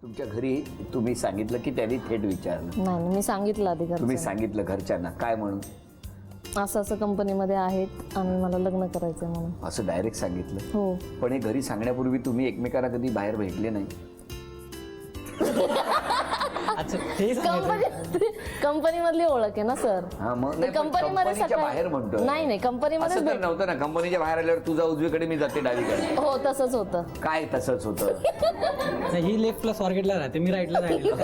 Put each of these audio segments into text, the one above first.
तुमच्या घरी तुम्ही सांगितलं की त्यांनी थेट विचारलं? नाही मी सांगितलं आधी तुम्ही घरच्यांना. सांगितलं घरच्यांना काय म्हणून? असं असं कंपनीमध्ये आहेत आणि मला लग्न करायचंय म्हणून. असं डायरेक्ट सांगितलं? हो. पण हे घरी सांगण्यापूर्वी तुम्ही एकमेकांना कधी बाहेर भेटले नाही? अच्छा तेच कंपनी मधली ओळख आहे ना सर. हा मग नाही, पण कंपनीमध्ये कंपनीच्या बाहेर म्हणतोय. नाही नाही कंपनीमध्ये असं तर नव्हतं ना कंपनीच्या बाहेर आल्यावर तुझा उजवीकडे मी जाते डावीकडे? हो तसंच होतं. काय तसंच होतं? ही लेफ्ट प्लस स्वारगेटला राहते, मी राईटला राहिलेलो.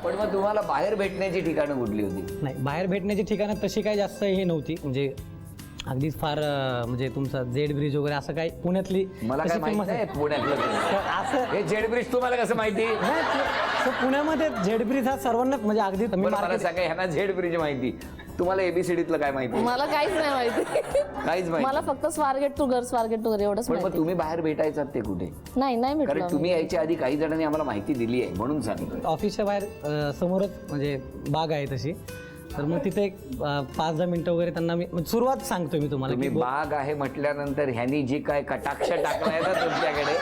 पण मग तुम्हाला बाहेर भेटण्याची ठिकाणं कुठली होती? नाही बाहेर भेटण्याची ठिकाणं तशी काही जास्त हे नव्हती, म्हणजे अगदीच फार म्हणजे तुमचा जेड ब्रिज वगैरे असं काही पुण्यातली मला तशी काय माहिती famous नाही आहे. पुण्यातलं ते. असं हे जेड ब्रिज तुम्हाला कसं माहिती? नाही, तो पुण्यामध्ये जेड ब्रिज हा सर्वांना म्हणजे अगदी मी बरं, मला market- सांगा ह्यांना झेड ब्रिज माहिती, तुम्हाला एबीसीडीतलं काय माहिती? मला काहीच नाही माहिती. काहीच माहिती मला फक्त स्वारगेट टू घर स्वारगेट टू घर एवढंच पण मग माहिती. तुम्ही बाहेर भेटायचात ते कुठे? नाही नाही कारण भेटलो तुम्ही यायच्या आधी काही जणांनी आम्हाला माहिती दिली आहे म्हणून सांगितलं. ऑफिसच्या बाहेर समोरच म्हणजे बाग आहे तशी, तर मग तिथे एक 5-10 मिनिटं वगैरे त्यांना मी म्हणजे सुरुवात सांगतोय मी तुम्हाला तुम्ही की बाग आहे म्हटल्यानंतर ह्यांनी जी काय कटाक्ष टाकलाय ना तुमच्याकडे.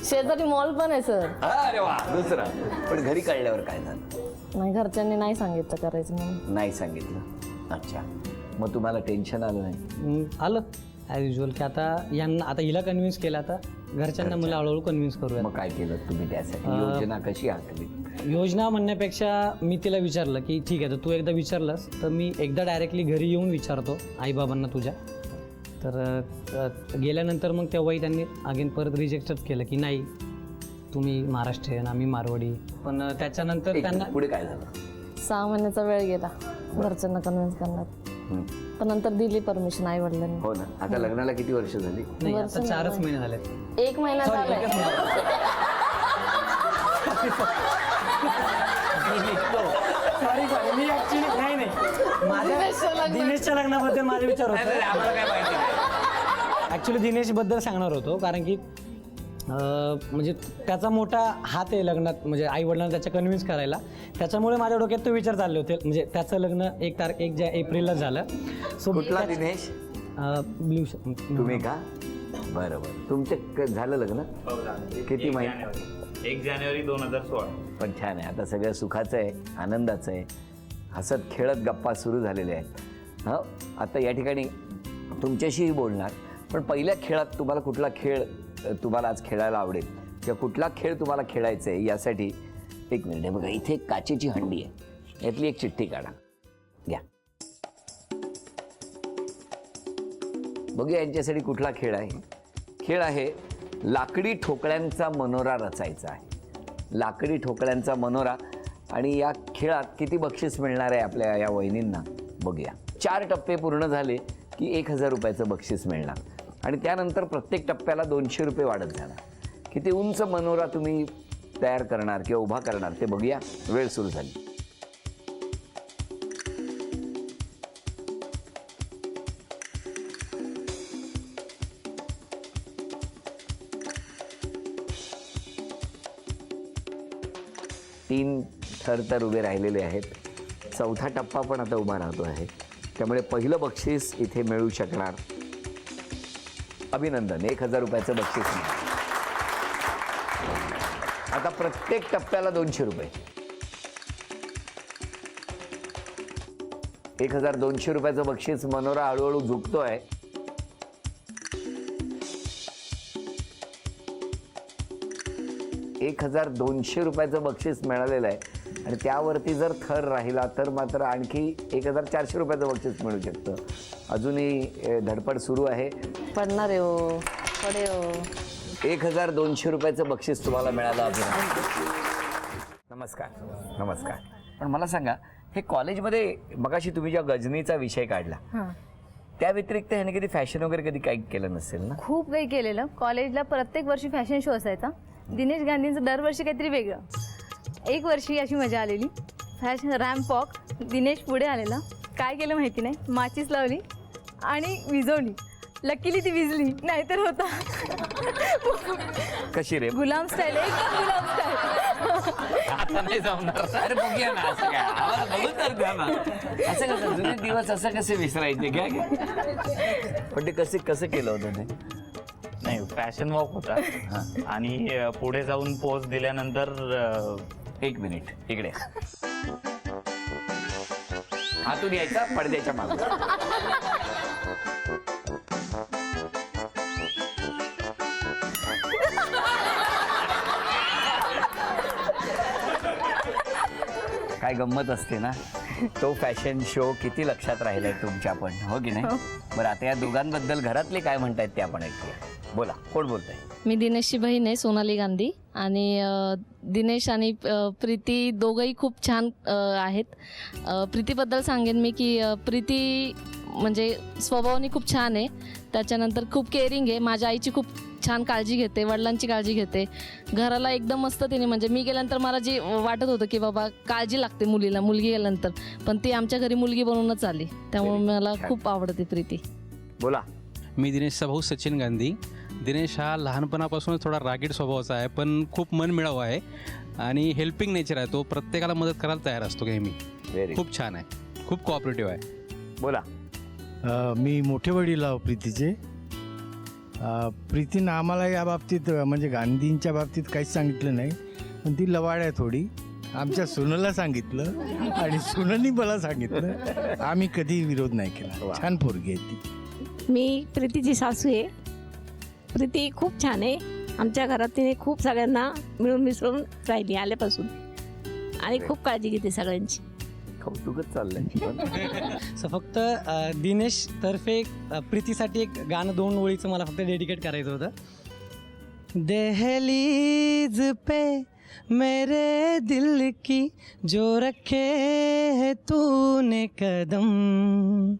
शेजारी मॉल पण आहे सर. अरे वा, दुसरा. पण घरी कळल्यावर काय झालं? नाही घरच्यांनी नाही सांगितलं करायचं म्हणून. नाही सांगितलं. अच्छा, मग तुम्हाला टेन्शन आलं नाही? आलं ॲज युजल की आता यांना आता हिला कन्व्हिन्स केलं, आता घरच्यांना मला हळूहळू कन्व्हिन्स करूया. मग काय केलं तुम्ही त्यासाठी? योजना कशी आखली? योजना म्हणण्यापेक्षा मी तिला विचारलं की ठीक आहे तर तू एकदा विचारलंस तर मी एकदा डायरेक्टली घरी येऊन विचारतो आईबाबांना तुझ्या. तर गेल्यानंतर मग तेव्हाही त्यांनी अगेन परत रिजेक्ट केलं की नाही तुम्ही महाराष्ट्रीयन आम्ही मारवाडी. पण त्याच्यानंतर त्यांना पुढे काय झालं? 6 महिन्याचा वेळ गेला घरच्यांना कन्व्हिन्स करण्यात. पण नंतर दिली परमिशन आई वडिलांनी. हो ना. आता लग्नाला किती वर्ष झाली? नाही वर्ष आता 4च नाही. महिने झालेत. 1 महिना झालाय. सॉरी मी ऍक्च्युली नाही माझ्या दिनेशच्या लग्नाबद्दल माझा विचार होता. आम्हाला काय माहिती नाही. ॲक्च्युली दिनेशबद्दल सांगणार होतो कारण की म्हणजे त्याचा मोठा हात आहे लग्नात, म्हणजे आई वडिलांना त्याच्या कन्व्हिन्स करायला. त्याच्यामुळे माझ्या डोक्यात तो विचार चालले होते. म्हणजे त्याचं लग्न 1 एप्रिलला झालं. सो कुठला दिनेश? ब्ल्यू तुम्ही का? बरोबर. तुमचं झालं लग्न? किती महिने? 1 जानेवारी 2016. पण छान आहे. आता सगळं सुखाचं आहे, आनंदाचं आहे, हसत खेळत गप्पा सुरू झालेल्या आहेत. हो, आता या ठिकाणी तुमच्याशीही बोलणार. पण पहिल्या खेळात तुम्हाला कुठला खेळ तुम्हाला आज खेळायला आवडेल किंवा कुठला खेळ तुम्हाला खेळायचा आहे यासाठी 1 मिनिट. बघा इथे एक काचेची हंडी आहे, यातली एक चिठ्ठी काढा. घ्या, बघूया यांच्यासाठी कुठला खेळ आहे. खेळ आहे लाकडी ठोकळ्यांचा मनोरा रचायचा आहे. लाकडी ठोकळ्यांचा मनोरा. आणि या खेळात किती बक्षीस मिळणार आहे आपल्या या वहिनींना बघूया. 4 टप्पे पूर्ण झाले की 1000 रुपयाचं बक्षीस मिळणार आणि त्यानंतर प्रत्येक टप्प्याला 200 रुपये वाढत जाणार. किती उंच मनोरा तुम्ही तयार करणार किंवा उभा करणार ते बघूया. वेळ सुरू झाली. तीन थर तर उभे राहिलेले आहेत. 4था टप्पा पण आता उभा राहतो आहे. त्यामुळे पहिलं बक्षीस इथे मिळू शकणार. अभिनंदन, 1000 रुपयाचं बक्षीस मिळालं. आता प्रत्येक टप्प्याला 200 रुपये. 1200 रुपयाचं बक्षीस. मनोरा हळूहळू झुकतोय. $1200 रुपयाचं बक्षीस मिळालेलं आहे आणि त्यावरती जर थर राहिला तर मात्र आणखी 1400 रुपयाचं बक्षीस मिळू शकतं. अजूनही धडपड सुरू आहे. पडणार आहे हो, पडे हो. 1200 रुपयाचं बक्षीस तुम्हाला मिळालं. नमस्कार. नमस्कार. पण मला सांगा, हे कॉलेजमध्ये मगाशी तुम्ही ज्या गजनीचा विषय काढला त्या व्यतिरिक्त ह्याने कधी फॅशन वगैरे कधी काही केलं नसेल ना? खूप काही केलेलं. कॉलेजला प्रत्येक वर्षी फॅशन शो असायचा. दिनेश गांधींचं दरवर्षी काहीतरी वेगळं. 1 वर्षी अशी मजा आलेली. Fashion ramp walk. दिनेश पुढे आलेला. काय केलं माहिती नाही, माचीस लावली आणि विझवली. लकीली ती विझली, नाहीतर होता कशी रे? गुलाम स्टाईल, एकदम गुलाम स्टाईल. आता नाही जमणार. अरे बघूया ना, असं काय आम्हाला बघू तर द्या ना. असं कसं जुने दिवस असं कसे विसरायचे? घ्या घ्या. पण ते कसं केलं होतं ते? नाही फॅशन वॉक होता आणि पुढे जाऊन पोस्ट दिल्यानंतर एक मिनिट इकडे हातून यायचा पडद्याच्या मागे. काय गंमत असते ना, तो फॅशन शो किती लक्षात राहिलाय तुमच्या पण, हो की नाही? बरं आता या दोघांबद्दल घरातले काय म्हणतायत ते आपण ऐकूया. बोला, कोण बोलतंय? मी दिनेशची बहीण आहे सोनाली गांधी आणि दिनेश आणि प्रीती दोघंही खूप छान आहेत. प्रीतीबद्दल सांगेन मी की प्रीती म्हणजे स्वभावाने खूप छान आहे. त्याच्यानंतर खूप केअरिंग आहे. माझ्या आईची खूप छान काळजी घेते, वडिलांची काळजी घेते. घराला एकदम मस्त तिने म्हणजे मी गेल्यानंतर मला जे वाटत होतं की बाबा काळजी लागते मुलीला, मुलगी गेल्यानंतर, पण ती आमच्या घरी मुलगी बनवूनच आली. त्यामुळे मला खूप आवडते प्रीती. बोला. मी दिनेशचा भाऊ सचिन गांधी. दिनेश हा लहानपणापासूनच थोडा रागीट स्वभावाचा आहे, पण खूप मनमिळावा आहे आणि हेल्पिंग नेचर आहे. तो प्रत्येकाला मदत करायला तयार असतो. काही मी व्हेरी खूप छान आहे, खूप कोऑपरेटिव्ह आहे. बोला. मी मोठे वडील आहो प्रीतीचे. प्रीतीनं आम्हाला या बाबतीत म्हणजे गांधींच्या बाबतीत काहीच सांगितलं नाही, पण ती लवाड आहे थोडी. आमच्या सुनेला सांगितलं आणि सुनेनी मला सांगितलं. आम्ही कधी विरोध नाही केला. छान पोरगी आहे ती. मी प्रीतीची सासू आहे. प्रीती खूप छान आहे. आमच्या घरात तिने खूप सगळ्यांना मिळून मिसळून राहिली आल्यापासून आणि खूप काळजी घेते सगळ्यांची. कौतुकच चाललंय. सो फक्त दिनेश तर्फे प्रीतीसाठी एक गाणं 2 ओळीचं मला फक्त डेडिकेट करायचं होतं. दहलीज पे मेरे दिल की जो रखे है तूने कदम,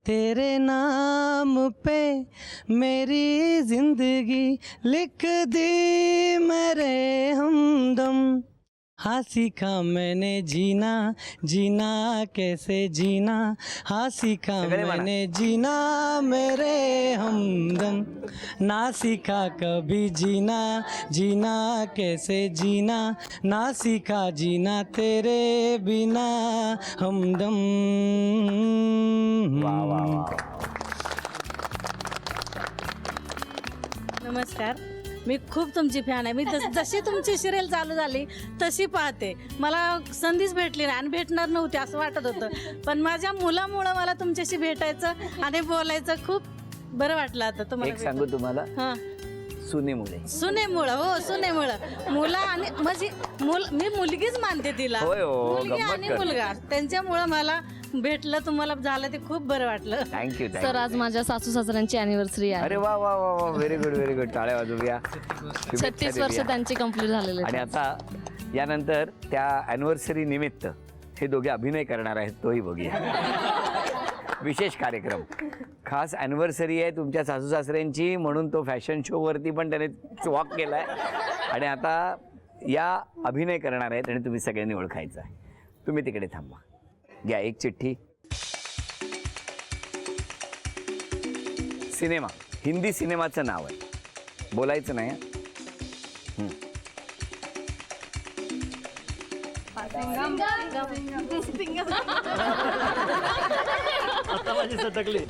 तेरे नाम पे मेरी जिंदगी लिख दी मेरे हमदम. हाँ सीखा मैंने जीना, जीना कैसे जीना, हाँ सीखा मैंने जीना मेरे हमदम. ना सीखा कभी जीना, जीना कैसे जीना, ना सीखा जीना तेरे बिना हमदम. वा वा वा. नमस्कार. मी खूप तुमची फॅन आहे. मी जशी तुमची सिरियल चालू झाली तशी पाहते. मला संधीच भेटली नाही आणि भेटणार नव्हती असं वाटत होतं, पण माझ्या मुलामुळं मला तुमच्याशी भेटायचं आणि बोलायचं खूप बरं वाटलं. आता एक तुम्हाला सांगू तुम्हाला, हां सुनेमुळे. सुनेमुळं, हो सुनेमुळं. मुलं आणि माझी मी मुलगीच मानते तिला. होय हो, मुलगी गंमत आणि कर. मुलगा त्यांच्यामुळं मला भेटलं, तुम्हाला झालं ते खूप बरं वाटलं. थँक्यू. सर आज माझ्या सासू सासऱ्यांची अॅनिव्हर्सरी आहे. अरे वा वा वा वा. Very good very good. टाळ्या वाजवूया. 36 वर्ष त्यांची कंप्लीट झालेले आणि आहेत. आता यानंतर त्या अॅनिव्हर्सरी निमित्त हे दोघे अभिनय करणार आहेत, तोही बघूया. विशेष कार्यक्रम, खास अॅनिव्हर्सरी आहे तुमच्या सासू सासऱ्यांची, म्हणून तो फॅशन शोवरती पण त्याने वॉक केलाय. आणि आता या अभिनय करणार आहेत आणि तुम्ही सगळ्यांनी ओळखायचं आहे. तुम्ही तिकडे थांबा. घ्या एक चिठ्ठी. सिनेमा, हिंदी सिनेमाचं नाव आहे, बोलायचं नाही.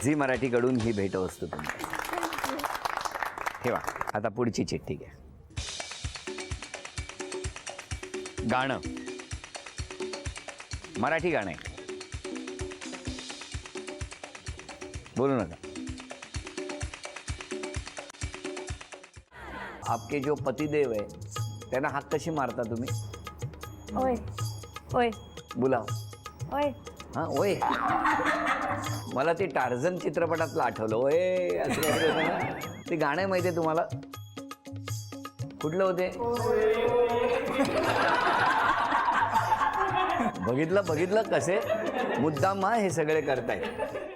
झी मराठीकडून ही भेटवस्तू तुम्ही ठेवा. आता पुढची चिठ्ठी घ्या. गाणं, मराठी गाणं आहे, बोलू नका. आपके जो पतिदेव आहे त्यांना हाक कशी मारता तुम्ही? ओय ओय बोला. ओय. हां ओय. मला ते टार्झन चित्रपटातलं आठवलं. ओय असं काहीतरी होतं ना. ते गाणं माहिती आहे तुम्हाला? कुठलं होते? बघितलं कसे मुद्दाम हे सगळे करतायत.